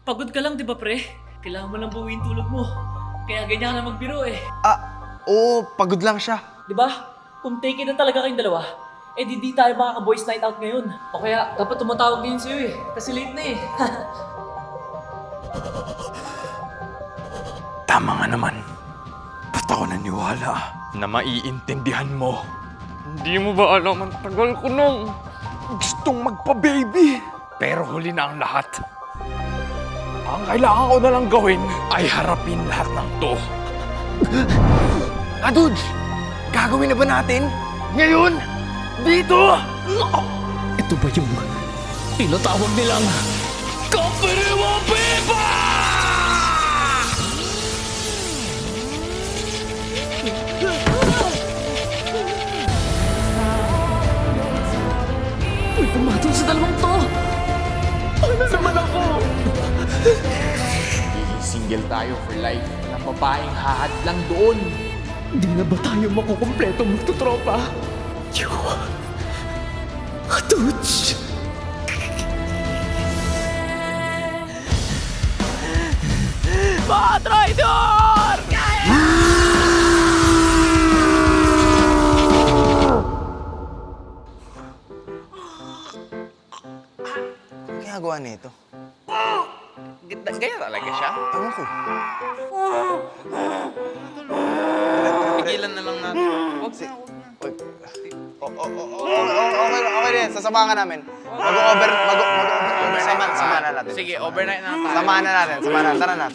Pagod ka lang, di ba pre? Kailangan mo lang buuin tulog mo. Kaya ganyan ka na magbiro eh. Oo, pagod lang siya. Di ba? Kung take it na talaga kayong dalawa, eh di tayo makaka-boys night out ngayon. O kaya dapat tumatawag din sa'yo eh. Kasi late na eh. Tama nga naman. Ba't ako naniwala na maiintindihan mo? Hindi mo ba alam ang tagal ko nung gustong magpa-baby? Pero huli na ang lahat. Ang kailangan ko na lang gawin ay harapin lahat ng to. Dude! Gagawin na ba natin? Ngayon? Dito? Ito ba yung tinatawag nilang Kapiriwa Pipa? Uy, pumatol sa dalawang to! Ano naman ako? Single tayo for life ng babaeng hahad lang doon. Hindi na ba tayo makukumpleto magtutropa? Tuts! Mga traitor! Ano ginagawa nito? Ganyan talaga siya. Ewan ko. Pigilan na lang natin. Huwag na. Okay din. Sasamahan ka namin. Mag-over. Samahan na natin. Sige, overnight na tayo. Samahan na natin. Tara na.